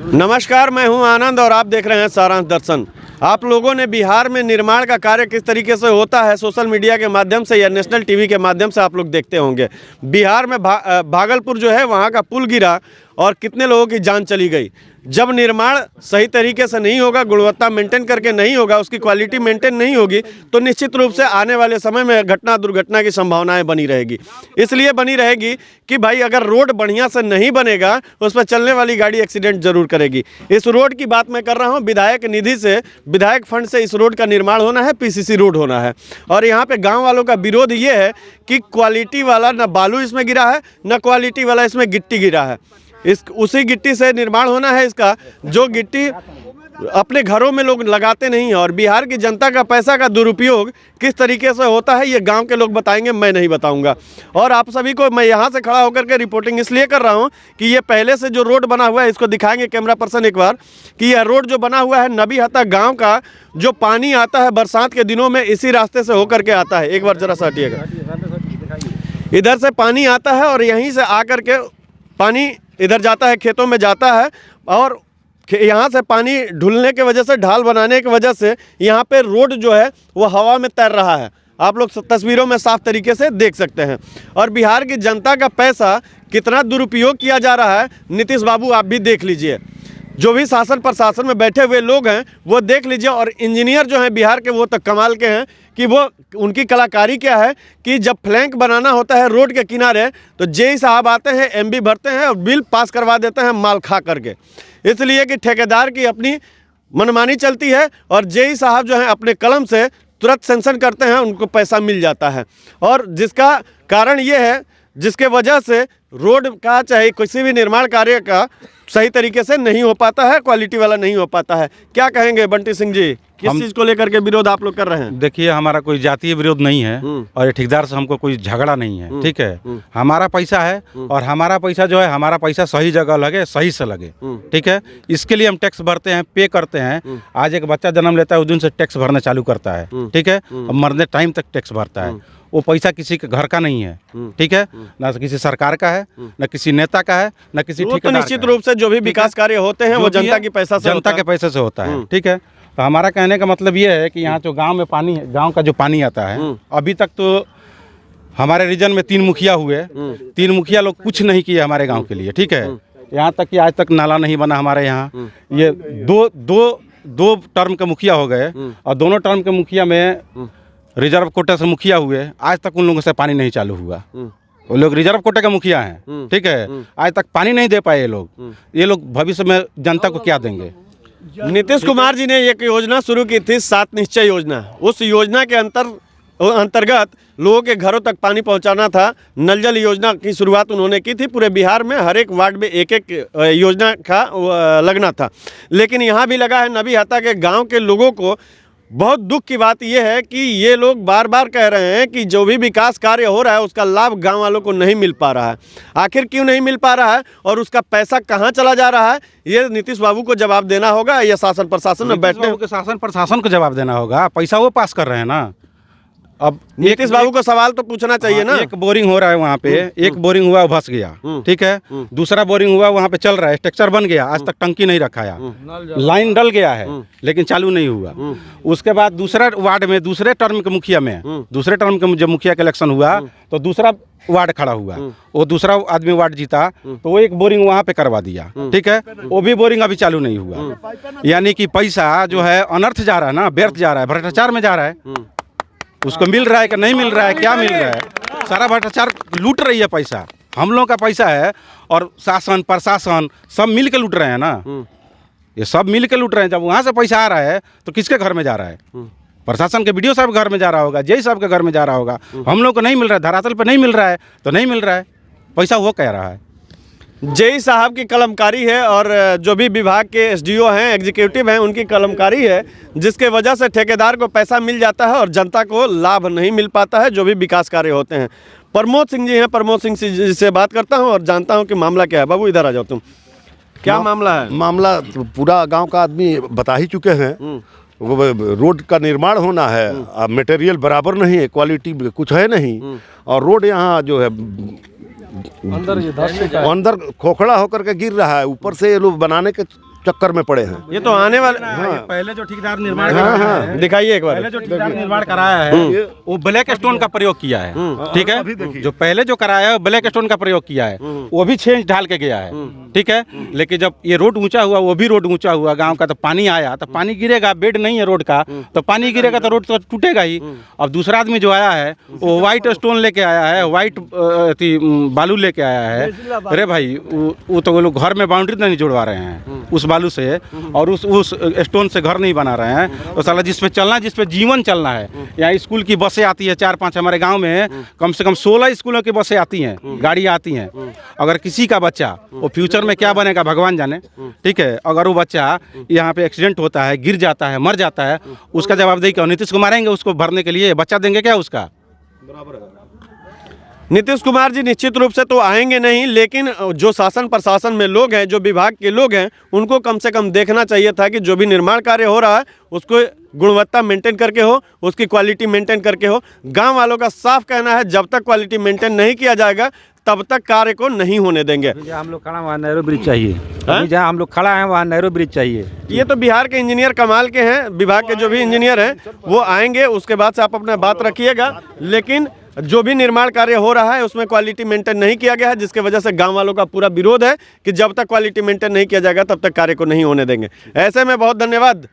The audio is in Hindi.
नमस्कार, मैं हूं आनंद और आप देख रहे हैं सारांश दर्शन। आप लोगों ने बिहार में निर्माण का कार्य किस तरीके से होता है सोशल मीडिया के माध्यम से या नेशनल टीवी के माध्यम से आप लोग देखते होंगे। बिहार में भागलपुर जो है वहां का पुल गिरा और कितने लोगों की जान चली गई। जब निर्माण सही तरीके से नहीं होगा, गुणवत्ता मेंटेन करके नहीं होगा, उसकी क्वालिटी मेंटेन नहीं होगी तो निश्चित रूप से आने वाले समय में घटना दुर्घटना की संभावनाएं बनी रहेगी। इसलिए बनी रहेगी कि भाई अगर रोड बढ़िया से नहीं बनेगा उस पर चलने वाली गाड़ी एक्सीडेंट जरूर करेगी। इस रोड की बात मैं कर रहा हूँ, विधायक निधि से, विधायक फंड से इस रोड का निर्माण होना है, पीसीसी रोड होना है। और यहाँ पे गाँव वालों का विरोध ये है कि क्वालिटी वाला न बालू इसमें गिरा है न क्वालिटी वाला इसमें गिट्टी गिरा है। उसी गिट्टी से निर्माण होना है इसका, जो गिट्टी अपने घरों में लोग लगाते नहीं हैं। और बिहार की जनता का पैसा का दुरुपयोग किस तरीके से होता है ये गांव के लोग बताएंगे, मैं नहीं बताऊंगा। और आप सभी को मैं यहां से खड़ा होकर के रिपोर्टिंग इसलिए कर रहा हूं कि ये पहले से जो रोड बना हुआ है, इसको दिखाएंगे कैमरा पर्सन एक बार, कि यह रोड जो बना हुआ है नबीहता गाँव का, जो पानी आता है बरसात के दिनों में इसी रास्ते से होकर के आता है। एक बार जरा सा हटिएगा, इधर से पानी आता है और यहीं से आकर के पानी इधर जाता है, खेतों में जाता है। और यहाँ से पानी ढुलने के वजह से, ढाल बनाने की वजह से यहाँ पे रोड जो है वो हवा में तैर रहा है। आप लोग तस्वीरों में साफ तरीके से देख सकते हैं। और बिहार की जनता का पैसा कितना दुरुपयोग किया जा रहा है, नीतीश बाबू आप भी देख लीजिए। जो भी शासन प्रशासन में बैठे हुए लोग हैं वो देख लीजिए। और इंजीनियर जो हैं बिहार के, वो तो कमाल के हैं कि वो, उनकी कलाकारी क्या है कि जब फ्लैंक बनाना होता है रोड के किनारे तो जेई साहब आते हैं, एमबी भरते हैं और बिल पास करवा देते हैं माल खा करके। इसलिए कि ठेकेदार की अपनी मनमानी चलती है और जेई साहब जो हैं अपने कलम से तुरंत सेंक्शन करते हैं, उनको पैसा मिल जाता है। और जिसका कारण ये है, जिसके वजह से रोड का चाहे किसी भी निर्माण कार्य का सही तरीके से नहीं हो पाता है, क्वालिटी वाला नहीं हो पाता है। क्या कहेंगे बंटी सिंह जी, किस चीज़ को लेकर के विरोध आप लोग कर रहे हैं? देखिए, हमारा कोई जातीय विरोध नहीं है और ये ठेकेदार से हमको कोई झगड़ा नहीं है, ठीक है। हमारा पैसा है और हमारा पैसा जो है, हमारा पैसा सही जगह लगे, सही से लगे, ठीक है। इसके लिए हम टैक्स भरते हैं, पे करते हैं। आज एक बच्चा जन्म लेता है उस दिन से टैक्स भरना चालू करता है, ठीक है। मरने टाइम तक टैक्स भरता है। वो पैसा किसी के घर का नहीं है, ठीक है, ना किसी सरकार का है, ना किसी नेता का है, ना किसी ठेकेदार का। निश्चित रूप से जो भी विकास कार्य होते हैं वो जनता की पैसा से, जनता के पैसे से होता है, ठीक है। तो हमारा कहने का मतलब ये है कि यहाँ जो गांव में पानी है, गांव का जो पानी आता है, अभी तक तो हमारे रीजन में 3 मुखिया हुए, 3 मुखिया लोग कुछ नहीं किए हमारे गांव के लिए, ठीक है। यहाँ तक कि आज तक नाला नहीं बना हमारे यहाँ। ये दो टर्म के मुखिया हो गए और दोनों टर्म के मुखिया में रिजर्व कोटे से मुखिया हुए, आज तक उन लोगों से पानी नहीं चालू हुआ। वो लोग रिजर्व कोटे के मुखिया हैं, ठीक है, आज तक पानी नहीं दे पाए ये लोग भविष्य में जनता को क्या देंगे? नीतीश कुमार जी ने एक योजना शुरू की थी, 7 निश्चय योजना। उस योजना के अंतर्गत लोगों के घरों तक पानी पहुंचाना था। नल जल योजना की शुरुआत उन्होंने की थी। पूरे बिहार में हर एक वार्ड में एक योजना का लगना था। लेकिन यहाँ भी लगा है। नबीहता के गाँव के लोगों को बहुत दुख की बात यह है कि ये लोग बार बार कह रहे हैं कि जो भी विकास कार्य हो रहा है उसका लाभ गांव वालों को नहीं मिल पा रहा है। आखिर क्यों नहीं मिल पा रहा है और उसका पैसा कहां चला जा रहा है, ये नीतीश बाबू को जवाब देना होगा या शासन प्रशासन में बैठने के शासन प्रशासन को जवाब देना होगा। पैसा वो पास कर रहे हैं ना। अब नीतीश बाबू को सवाल तो पूछना चाहिए ना। एक बोरिंग हो रहा है वहाँ पे, एक बोरिंग हुआ भस गया, ठीक है। दूसरा बोरिंग हुआ वहाँ पे चल रहा है, स्ट्रक्चर बन गया, आज तक टंकी नहीं रखाया, लाइन डल गया है लेकिन चालू नहीं हुआ। उसके बाद दूसरा वार्ड में, दूसरे टर्म के मुखिया में, दूसरे टर्म के जब मुखिया का इलेक्शन हुआ तो दूसरा वार्ड खड़ा हुआ, वो दूसरा आदमी वार्ड जीता तो वो एक बोरिंग वहाँ पे करवा दिया, ठीक है। वो भी बोरिंग अभी चालू नहीं हुआ। यानी कि पैसा जो है अनर्थ जा रहा है ना, व्यर्थ जा रहा है, भ्रष्टाचार में जा रहा है। उसको मिल रहा है कि नहीं मिल रहा है, क्या मिल रहा है? सारा भ्रष्टाचार लूट रही है पैसा, हम लोगों का पैसा है। और शासन प्रशासन सब मिल के लूट रहे हैं ना, ये सब मिल के लूट रहे हैं। जब वहाँ से पैसा आ रहा है तो किसके घर में जा रहा है? प्रशासन के बीडीओ साहब के घर में जा रहा होगा, जेई साहब के घर में जा रहा होगा। हम लोग को नहीं मिल रहा है, धरातल पर नहीं मिल रहा है तो नहीं मिल रहा है पैसा, वो कह रहा है। जेई साहब की कलमकारी है और जो भी विभाग के एसडीओ हैं, एग्जीक्यूटिव हैं, उनकी कलमकारी है, जिसके वजह से ठेकेदार को पैसा मिल जाता है और जनता को लाभ नहीं मिल पाता है जो भी विकास कार्य होते हैं। प्रमोद सिंह जी हैं, प्रमोद सिंह जी से बात करता हूं और जानता हूं कि मामला क्या है। बाबू इधर आ जाओ तुम, क्या मामला है? मामला पूरा गांव का आदमी बता ही चुके हैं। रोड का निर्माण होना है, अब मटेरियल बराबर नहीं है, क्वालिटी कुछ है नहीं। और रोड यहाँ जो है अंदर खोखला होकर के गिर रहा है। ऊपर से ये लोग बनाने के चक्कर में पड़े हैं। ये तो आने वाले पहले जो ठेकेदार निर्माण कराया है, दिखाइए एक बार। पहले जो ठेकेदार निर्माण कराया है वो ब्लैक स्टोन का प्रयोग किया है, ठीक है। जो पहले जो कराया है ब्लैक स्टोन का प्रयोग किया है, वो भी 6 इंच ढाल के गया है, ठीक है। लेकिन जब ये रोड ऊंचा हुआ, वो भी रोड ऊंचा हुआ गांव का, तो पानी आया तो पानी गिरेगा, बेड नहीं है रोड का तो पानी गिरेगा तो रोड तो टूटेगा ही। अब दूसरा आदमी जो आया है वो व्हाइट स्टोन लेके आया है, व्हाइट बालू लेके आया है। अरे भाई वो तो वो लोग घर में बाउंड्री नहीं जुड़वा रहे हैं उस बालू से, और उस स्टोन से घर नहीं बना रहे हैं। तो साला जिस पे चलना, जिस पे जीवन चलना है, यहाँ स्कूल की बसें आती है 4-5, हमारे गांव में कम से कम 16 स्कूलों की बसें आती हैं, गाड़ियाँ आती हैं। अगर किसी का बच्चा वो फ्यूचर में क्या बनेगा भगवान जाने, ठीक है। अगर वो बच्चा यहाँ पे एक्सीडेंट होता है, गिर जाता है, मर जाता है, उसका जवाबदेही क्या? नीतीश कुमार आएंगे उसको भरने के लिए? बच्चा देंगे क्या उसका? नीतीश कुमार जी निश्चित रूप से तो आएंगे नहीं, लेकिन जो शासन प्रशासन में लोग हैं, जो विभाग के लोग हैं, उनको कम से कम देखना चाहिए था कि जो भी निर्माण कार्य हो रहा है उसको गुणवत्ता मेंटेन करके हो, उसकी क्वालिटी मेंटेन करके हो। गांव वालों का साफ कहना है जब तक क्वालिटी मेंटेन नहीं किया जाएगा तब तक कार्य को नहीं होने देंगे। जहाँ हम लोग खड़ा वहाँ नैरो ब्रिज चाहिए, जहाँ हम लोग खड़ा हैं वहाँ नैरो ब्रिज चाहिए। ये तो बिहार के इंजीनियर कमाल के हैं, विभाग के जो भी इंजीनियर हैं वो आएंगे, उसके बाद से आप अपना बात रखिएगा। लेकिन जो भी निर्माण कार्य हो रहा है उसमें क्वालिटी मेंटेन नहीं किया गया है, जिसके वजह से गांव वालों का पूरा विरोध है कि जब तक क्वालिटी मेंटेन नहीं किया जाएगा तब तक कार्य को नहीं होने देंगे। ऐसे में बहुत धन्यवाद।